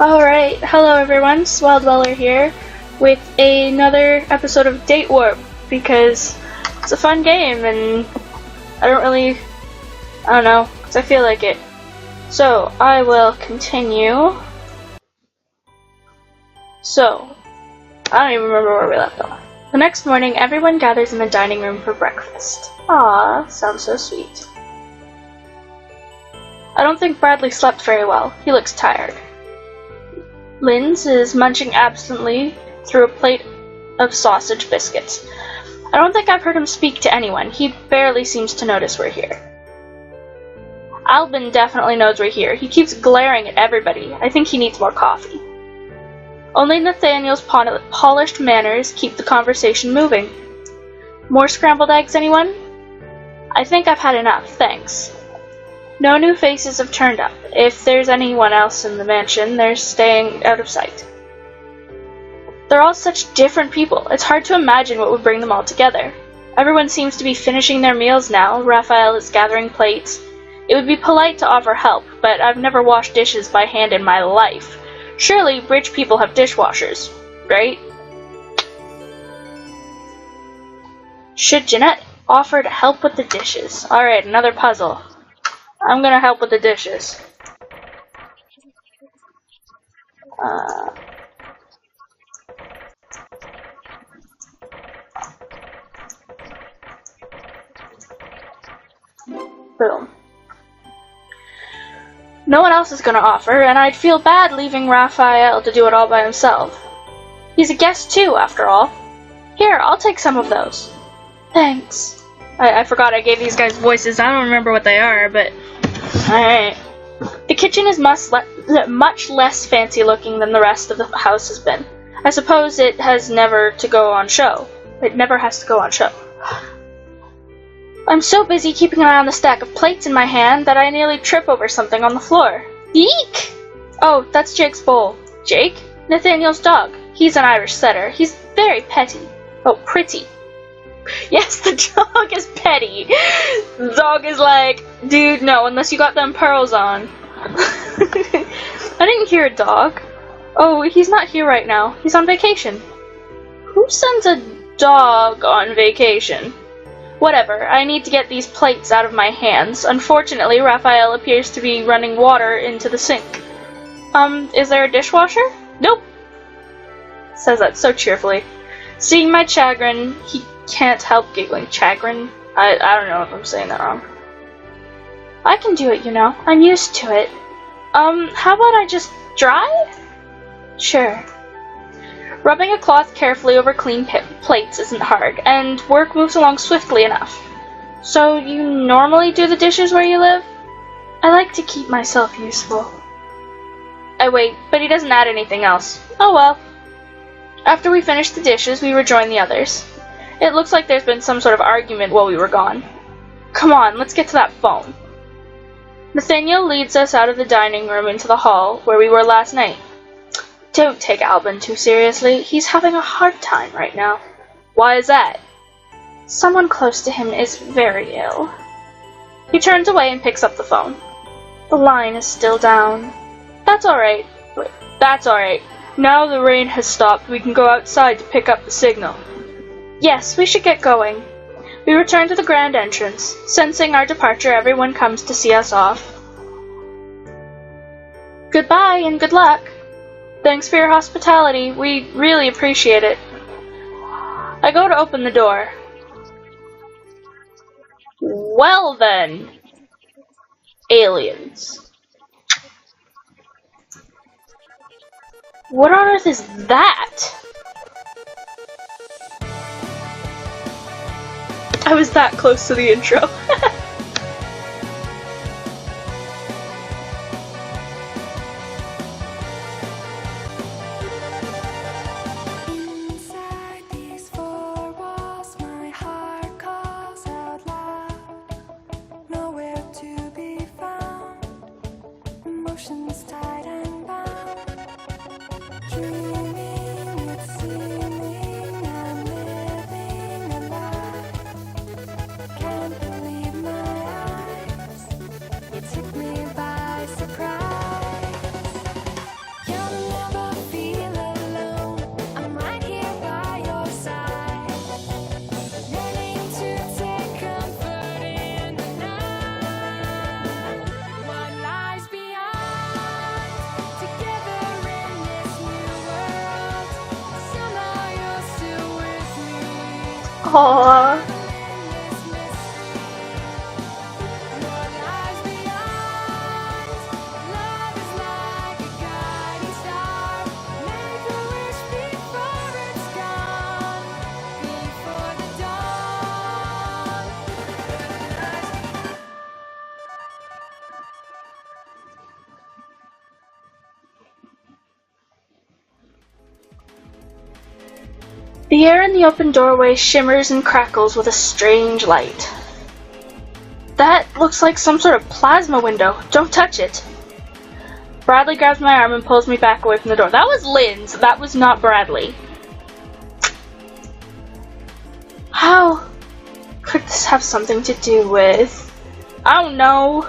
Alright, hello everyone, Swell Dweller here with another episode of Date Warp because it's a fun game and I don't know, because I feel like it. So, I will continue. So, I don't even remember where we left off. The next morning, everyone gathers in the dining room for breakfast. Aww, sounds so sweet. I don't think Bradley slept very well. He looks tired. Linz is munching absently through a plate of sausage biscuits. I don't think I've heard him speak to anyone. He barely seems to notice we're here. Albin definitely knows we're here. He keeps glaring at everybody. I think he needs more coffee. Only Nathaniel's polished manners keep the conversation moving. More scrambled eggs, anyone? I think I've had enough, thanks. No new faces have turned up. If there's anyone else in the mansion, they're staying out of sight. They're all such different people. It's hard to imagine what would bring them all together. Everyone seems to be finishing their meals now. Raphael is gathering plates. It would be polite to offer help, but I've never washed dishes by hand in my life. Surely rich people have dishwashers, right? Should Jeanette offer to help with the dishes? Alright, another puzzle. I'm gonna help with the dishes. Boom. No one else is gonna offer, and I'd feel bad leaving Raphael to do it all by himself. He's a guest too, after all. Here, I'll take some of those. Thanks. I forgot I gave these guys voices. I don't remember what they are, but... Alright. The kitchen is much less fancy looking than the rest of the house has been. I suppose it has never to go on show. It never has to go on show. I'm so busy keeping an eye on the stack of plates in my hand that I nearly trip over something on the floor. Eek! Oh, that's Jake's bowl. Jake? Nathaniel's dog. He's an Irish setter. He's very petty. Oh, pretty. Yes, the dog is petty. The dog is like, dude, no, unless you got them pearls on. I didn't hear a dog. Oh, he's not here right now. He's on vacation. Who sends a dog on vacation? Whatever, I need to get these plates out of my hands. Unfortunately, Raphael appears to be running water into the sink. Is there a dishwasher? Nope. Says that so cheerfully. Seeing my chagrin, he can't help giggling. Chagrin? I don't know if I'm saying that wrong. I can do it, you know. I'm used to it. How about I just dry? Sure. Rubbing a cloth carefully over clean plates isn't hard, and work moves along swiftly enough. So, you normally do the dishes where you live? I like to keep myself useful. I wait, but he doesn't add anything else. Oh well. After we finish the dishes, we rejoin the others. It looks like there's been some sort of argument while we were gone. Come on, let's get to that phone. Nathaniel leads us out of the dining room into the hall where we were last night. Don't take Albin too seriously. He's having a hard time right now. Why is that? Someone close to him is very ill. He turns away and picks up the phone. The line is still down. That's alright. That's alright. Now the rain has stopped, we can go outside to pick up the signal. Yes, we should get going. We return to the grand entrance. Sensing our departure, everyone comes to see us off. Goodbye and good luck. Thanks for your hospitality. We really appreciate it. I go to open the door. Well then. Aliens. What on earth is that? I was that close to the intro. Aww. The air in the open doorway shimmers and crackles with a strange light. That looks like some sort of plasma window. Don't touch it. Bradley grabs my arm and pulls me back away from the door. That was Lynn's. That was not Bradley. How could this have something to do with... I don't know.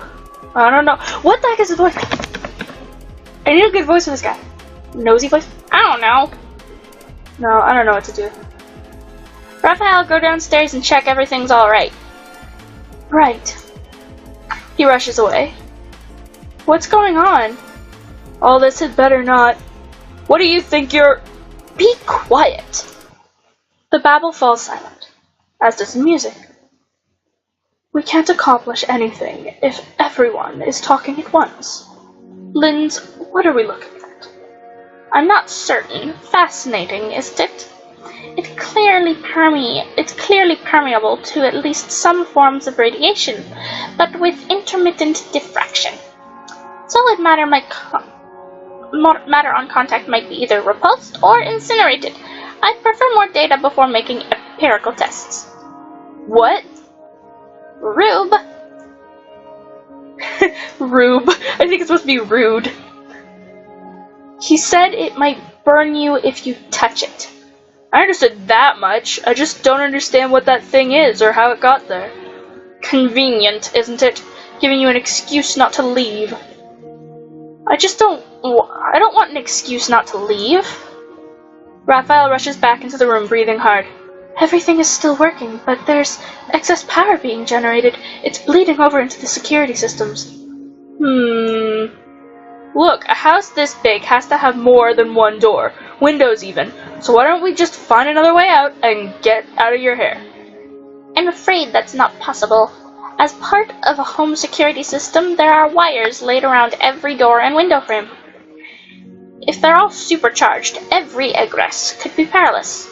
I don't know. What the heck is his voice? I need a good voice for this guy. Nosy voice? I don't know. No, I don't know what to do. Raphael, go downstairs and check everything's alright. Right. He rushes away. What's going on? All this had better not. What do you think you're... Be quiet. The babble falls silent, as does the music. We can't accomplish anything if everyone is talking at once. Linz, what are we looking at? I'm not certain. Fascinating, isn't it? It's clearly permeable to at least some forms of radiation, but with intermittent diffraction. Solid matter on contact might be either repulsed or incinerated. I'd prefer more data before making empirical tests. What? Rube? Rube. I think it's supposed to be rude. He said it might burn you if you touch it. I understood that much. I just don't understand what that thing is or how it got there. Convenient, isn't it? Giving you an excuse not to leave. I don't want an excuse not to leave. Raphael rushes back into the room, breathing hard. Everything is still working, but there's excess power being generated. It's bleeding over into the security systems. Look, a house this big has to have more than one door, windows even, so why don't we just find another way out and get out of your hair? I'm afraid that's not possible. As part of a home security system, there are wires laid around every door and window frame. If they're all supercharged, every egress could be perilous.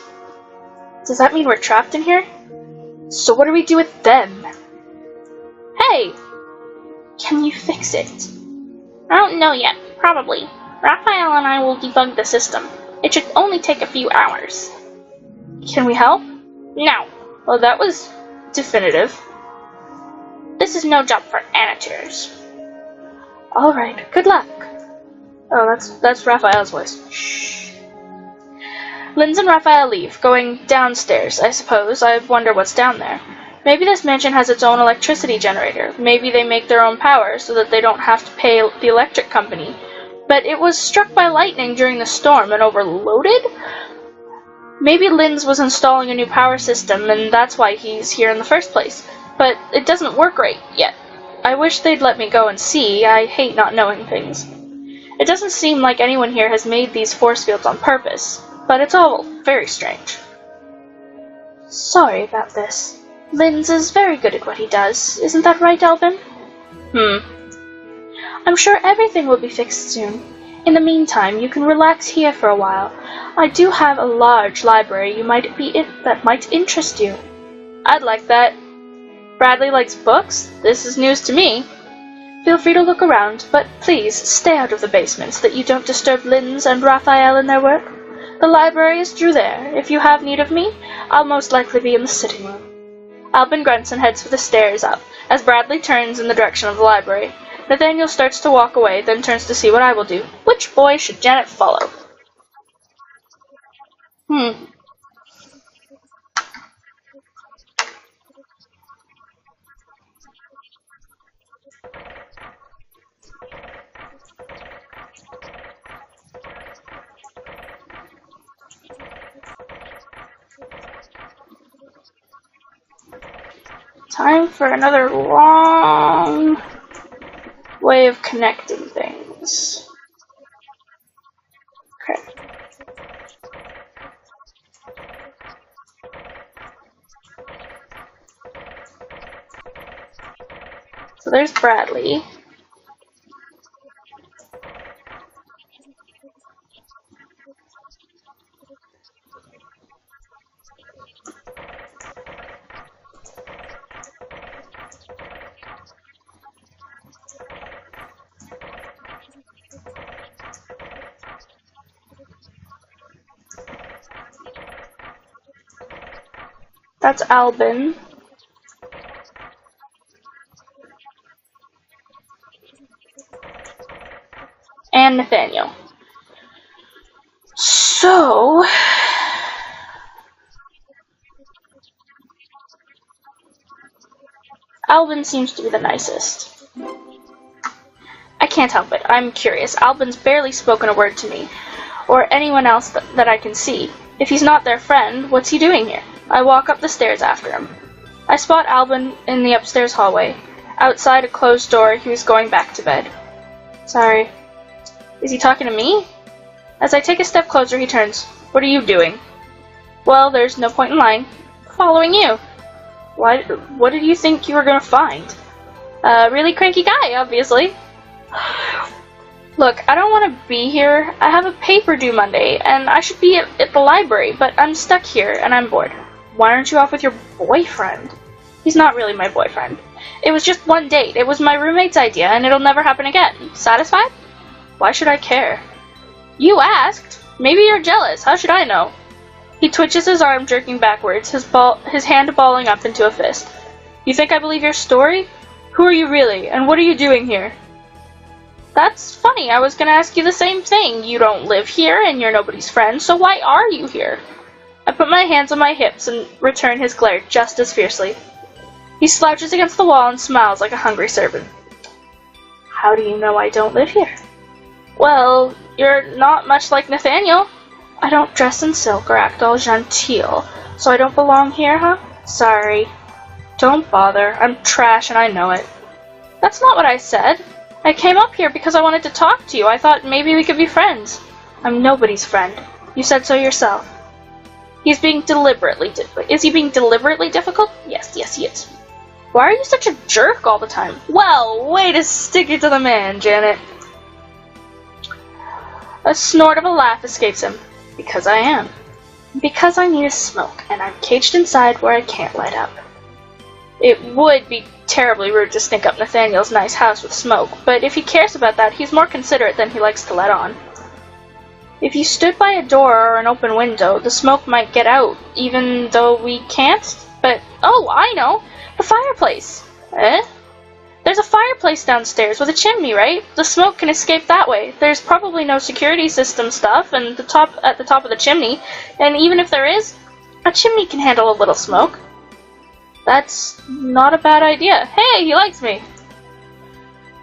Does that mean we're trapped in here? So what do we do with them? Hey! Can you fix it? I don't know yet. Probably. Raphael and I will debug the system. It should only take a few hours. Can we help? No. Well, that was definitive. This is no job for amateurs. Alright, good luck. Oh, that's Raphael's voice. Shh. Linz and Raphael leave, going downstairs, I suppose. I wonder what's down there. Maybe this mansion has its own electricity generator. Maybe they make their own power so that they don't have to pay the electric company. But it was struck by lightning during the storm and overloaded? Maybe Linz was installing a new power system and that's why he's here in the first place. But it doesn't work right yet. I wish they'd let me go and see. I hate not knowing things. It doesn't seem like anyone here has made these force fields on purpose, but it's all very strange. Sorry about this. Linz is very good at what he does. Isn't that right, Alvin? I'm sure everything will be fixed soon. In the meantime, you can relax here for a while. I do have a large library that might interest you. I'd like that. Bradley likes books? This is news to me. Feel free to look around, but please stay out of the basement so that you don't disturb Linz and Raphael in their work. The library is through there. If you have need of me, I'll most likely be in the sitting room. Albin grunts and heads for the stairs up, as Bradley turns in the direction of the library. Nathaniel starts to walk away, then turns to see what I will do. Which boy should Janet follow? Time for another long way of connecting things. Okay. there's Bradley. That's Albin. And Nathaniel. So... Albin seems to be the nicest. I can't help it. I'm curious. Albin's barely spoken a word to me, or anyone else that I can see. If he's not their friend, what's he doing here? I walk up the stairs after him. I spot Albin in the upstairs hallway. Outside a closed door, he was going back to bed. Sorry. Is he talking to me? As I take a step closer, he turns. What are you doing? Well, there's no point in lying. Following you. What did you think you were gonna find? A really cranky guy, obviously. Look, I don't want to be here. I have a paper due Monday, and I should be at the library, but I'm stuck here, and I'm bored. Why aren't you off with your boyfriend? He's not really my boyfriend. It was just one date. It was my roommate's idea, and it'll never happen again. Satisfied? Why should I care? You asked. Maybe you're jealous. How should I know? He twitches his arm, jerking backwards, his hand balling up into a fist. You think I believe your story? Who are you really, and what are you doing here? That's funny. I was gonna ask you the same thing. You don't live here, and you're nobody's friend, so why are you here? I put my hands on my hips and return his glare just as fiercely. He slouches against the wall and smiles like a hungry servant. How do you know I don't live here? Well, you're not much like Nathaniel. I don't dress in silk or act all genteel, so I don't belong here, huh? Sorry. Don't bother. I'm trash and I know it. That's not what I said. I came up here because I wanted to talk to you. I thought maybe we could be friends. I'm nobody's friend. You said so yourself. Is he being deliberately difficult? Yes, he is. Why are you such a jerk all the time? Well, way to stick it to the man, Janet. A snort of a laugh escapes him. Because I am. Because I need a smoke, and I'm caged inside where I can't light up. It would be terribly rude to stink up Nathaniel's nice house with smoke, but if he cares about that, he's more considerate than he likes to let on. If you stood by a door or an open window, the smoke might get out, even though we can't. But, oh, I know! The fireplace! Eh? There's a fireplace downstairs with a chimney, right? The smoke can escape that way. There's probably no security system stuff at the top of the chimney, and even if there is, a chimney can handle a little smoke. That's not a bad idea. Hey, he likes me!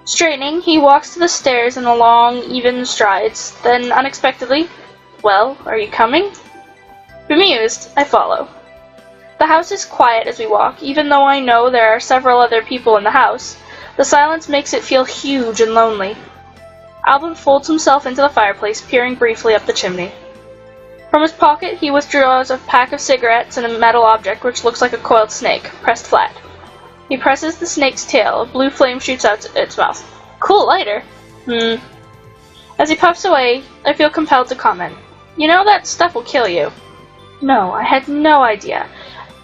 Straightening, he walks to the stairs in long, even strides, then unexpectedly, well, are you coming? Bemused, I follow. The house is quiet as we walk, even though I know there are several other people in the house. The silence makes it feel huge and lonely. Albin folds himself into the fireplace, peering briefly up the chimney. From his pocket, he withdraws a pack of cigarettes and a metal object which looks like a coiled snake, pressed flat. He presses the snake's tail. A blue flame shoots out its mouth. Cool lighter. As he puffs away, I feel compelled to comment. You know that stuff will kill you. No, I had no idea.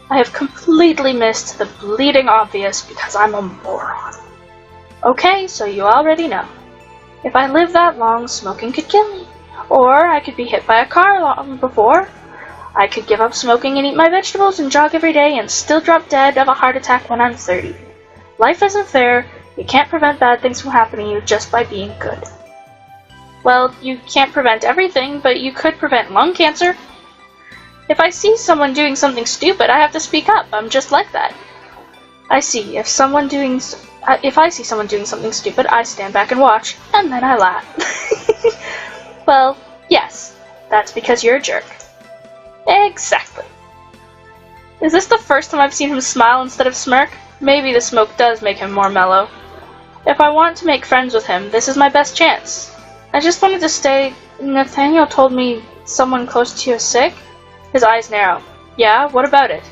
I have completely missed the bleeding obvious because I'm a moron. Okay, so you already know. If I live that long, smoking could kill me. Or I could be hit by a car long before. I could give up smoking and eat my vegetables and jog every day and still drop dead of a heart attack when I'm 30. Life isn't fair. You can't prevent bad things from happening to you just by being good. Well, you can't prevent everything, but you could prevent lung cancer. If I see someone doing something stupid, I have to speak up. I'm just like that. If I see someone doing something stupid, I stand back and watch, and then I laugh. Well, yes, that's because you're a jerk. Exactly. Is this the first time I've seen him smile instead of smirk? Maybe the smoke does make him more mellow. If I want to make friends with him, this is my best chance. I just wanted to stay. Nathaniel told me someone close to you is sick. His eyes narrow. Yeah, what about it?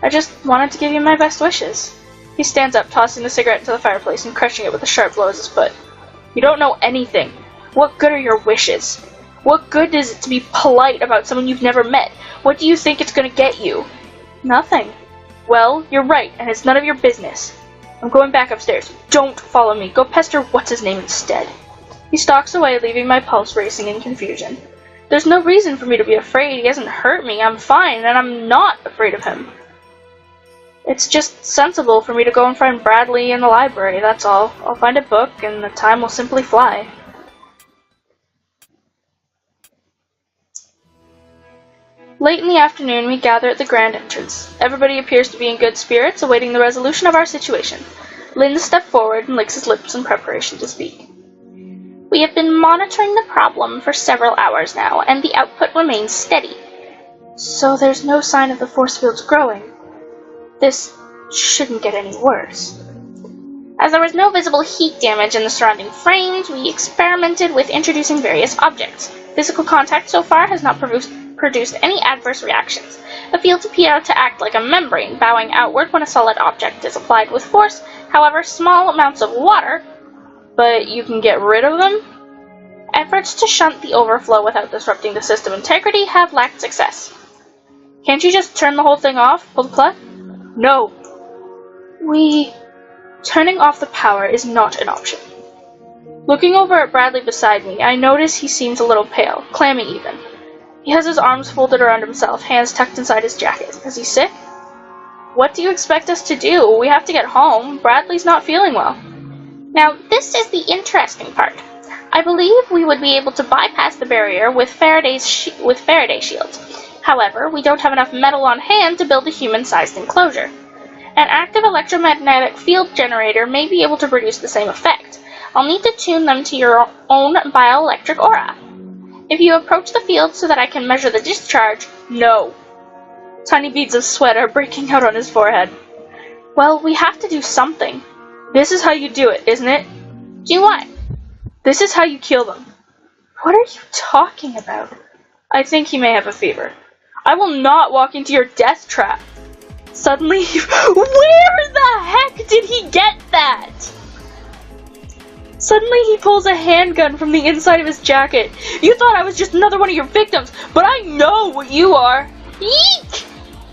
I just wanted to give you my best wishes. He stands up, tossing the cigarette into the fireplace and crushing it with a sharp blow with his foot. You don't know anything. What good are your wishes? What good is it to be polite about someone you've never met? What do you think it's going to get you? Nothing. Well, you're right, and it's none of your business. I'm going back upstairs. Don't follow me. Go pester what's-his-name instead. He stalks away, leaving my pulse racing in confusion. There's no reason for me to be afraid. He hasn't hurt me. I'm fine, and I'm not afraid of him. It's just sensible for me to go and find Bradley in the library, that's all. I'll find a book, and the time will simply fly. Late in the afternoon, we gather at the grand entrance. Everybody appears to be in good spirits, awaiting the resolution of our situation. Lynn steps forward and licks his lips in preparation to speak. We have been monitoring the problem for several hours now, and the output remains steady. So there's no sign of the force fields growing. This shouldn't get any worse. As there was no visible heat damage in the surrounding frames, we experimented with introducing various objects. Physical contact so far has not produced any adverse reactions. The fields appear to act like a membrane, bowing outward when a solid object is applied with force. However, small amounts of water, but you can get rid of them? Efforts to shunt the overflow without disrupting the system integrity have lacked success. Can't you just turn the whole thing off? Pull the plug? No. Turning off the power is not an option. Looking over at Bradley beside me, I notice he seems a little pale, clammy even. He has his arms folded around himself, hands tucked inside his jacket. Is he sick? What do you expect us to do? We have to get home. Bradley's not feeling well. Now, this is the interesting part. I believe we would be able to bypass the barrier with Faraday shields. However, we don't have enough metal on hand to build a human-sized enclosure. An active electromagnetic field generator may be able to produce the same effect. I'll need to tune them to your own bioelectric aura. If you approach the field so that I can measure the discharge, no. Tiny beads of sweat are breaking out on his forehead. Well, we have to do something. This is how you do it, isn't it? Do what? This is how you kill them. What are you talking about? I think he may have a fever. I will not walk into your death trap. Suddenly, where the heck did he get that? Suddenly he pulls a handgun from the inside of his jacket. You thought I was just another one of your victims, but I know what you are. Yeek!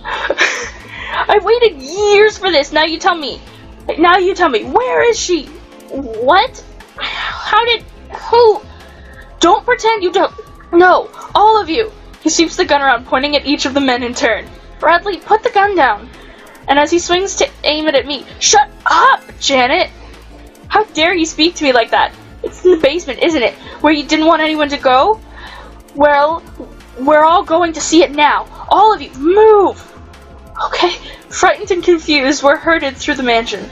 I've waited years for this. Now you tell me. Where is she? What? Who? Don't pretend you don't. No, all of you. He sweeps the gun around, pointing at each of the men in turn. Bradley, put the gun down. And as he swings to aim it at me, shut up, Janet! How dare you speak to me like that? It's in the basement, isn't it? Where you didn't want anyone to go? Well, we're all going to see it now. All of you, move! Okay, frightened and confused, we're herded through the mansion.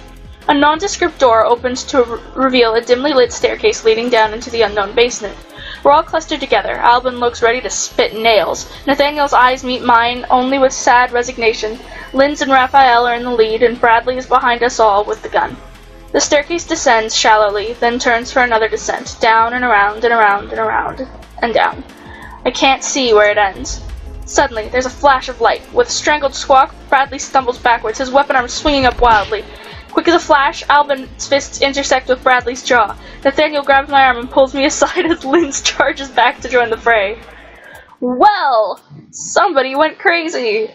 A nondescript door opens to reveal a dimly lit staircase leading down into the unknown basement. We're all clustered together. Albin looks ready to spit nails. Nathaniel's eyes meet mine only with sad resignation. Linz and Raphael are in the lead, and Bradley is behind us all with the gun. The staircase descends shallowly, then turns for another descent, down and around and around and around and down. I can't see where it ends. Suddenly, there's a flash of light. With a strangled squawk, Bradley stumbles backwards, his weapon arm swinging up wildly. Quick as a flash, Albin's fists intersect with Bradley's jaw. Nathaniel grabs my arm and pulls me aside as Linz charges back to join the fray. Well, somebody went crazy.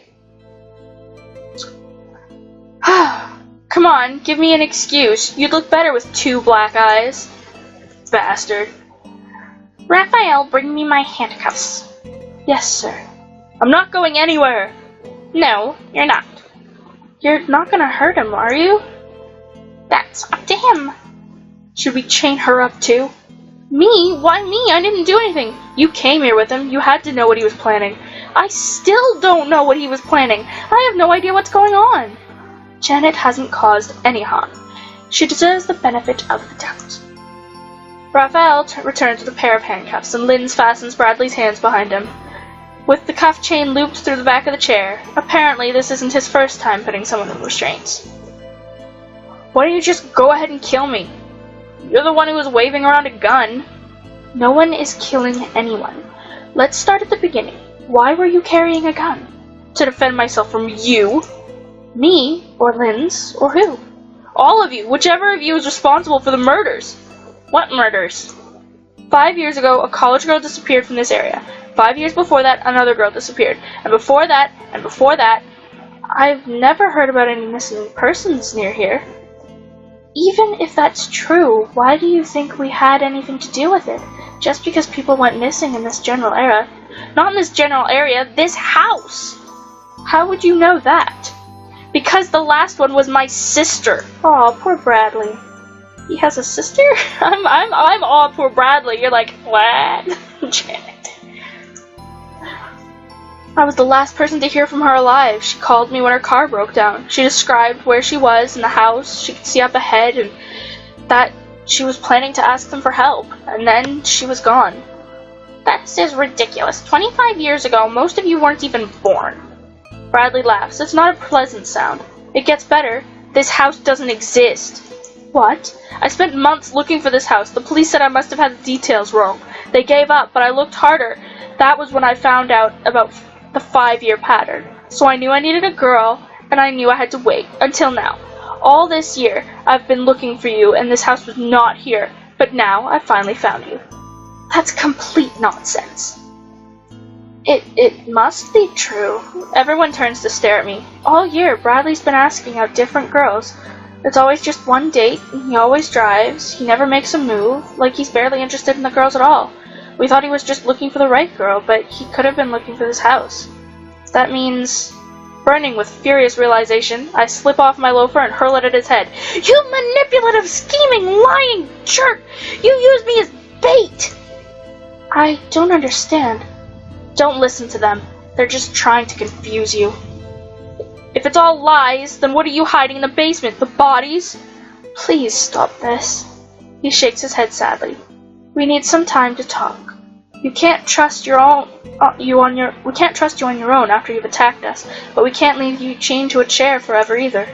Come on, give me an excuse. You'd look better with 2 black eyes. Bastard. Raphael, bring me my handcuffs. Yes, sir. I'm not going anywhere. No, you're not. You're not gonna hurt him, are you? That's up to him. Should we chain her up too? Me? Why me? I didn't do anything. You came here with him. You had to know what he was planning. I still don't know what he was planning. I have no idea what's going on. Janet hasn't caused any harm. She deserves the benefit of the doubt. Raphael returns with a pair of handcuffs, and Linz fastens Bradley's hands behind him. With the cuff chain looped through the back of the chair, apparently this isn't his first time putting someone in restraints. Why don't you just go ahead and kill me? You're the one who was waving around a gun. No one is killing anyone. Let's start at the beginning. Why were you carrying a gun? To defend myself from you? Me? Or Linz? Or who? All of you, whichever of you is responsible for the murders. What murders? 5 years ago, a college girl disappeared from this area. 5 years before that, another girl disappeared. And before that, I've never heard about any missing persons near here. Even if that's true, why do you think we had anything to do with it? Just because people went missing in this general area. Not in this general area, this house! How would you know that? Because the last one was my sister. Aw, poor Bradley. He has a sister? I'm all poor Bradley. You're like, what? Janet. I was the last person to hear from her alive. She called me when her car broke down. She described where she was in the house. She could see up ahead and that she was planning to ask them for help. And then she was gone. That is ridiculous. 25 years ago, most of you weren't even born. Bradley laughs. It's not a pleasant sound. It gets better. This house doesn't exist. What? I spent months looking for this house. The police said I must have had the details wrong. They gave up, but I looked harder. That was when I found out about the 5-year pattern. So I knew I needed a girl, and I knew I had to wait. Until now. All this year, I've been looking for you, and this house was not here. But now, I finally found you. That's complete nonsense. It must be true. Everyone turns to stare at me. All year, Bradley's been asking out different girls. It's always just one date, and he always drives. He never makes a move, like he's barely interested in the girls at all. We thought he was just looking for the right girl, but he could have been looking for this house. That means... Burning with furious realization, I slip off my loafer and hurl it at his head. You manipulative, scheming, lying jerk! You used me as bait! I don't understand. Don't listen to them. They're just trying to confuse you. If it's all lies, then what are you hiding in the basement? The bodies? Please stop this. He shakes his head sadly. We need some time to talk. We can't trust you on your own after you've attacked us, but we can't leave you chained to a chair forever either.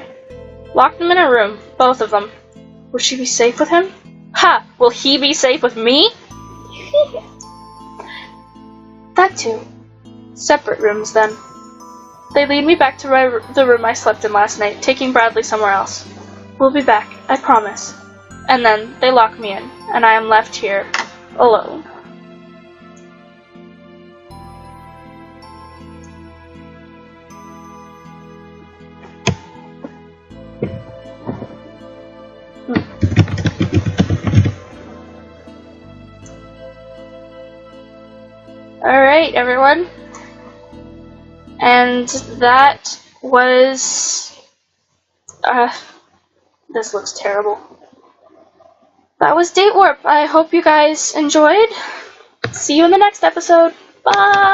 Lock them in a room, both of them. Will she be safe with him? Ha! Will he be safe with me? That too. Separate rooms, then. They lead me back to the room I slept in last night, taking Bradley somewhere else. We'll be back, I promise. And then they lock me in, and I am left here, alone. Alright, everyone. And that was... this looks terrible. That was Date Warp. I hope you guys enjoyed. See you in the next episode. Bye!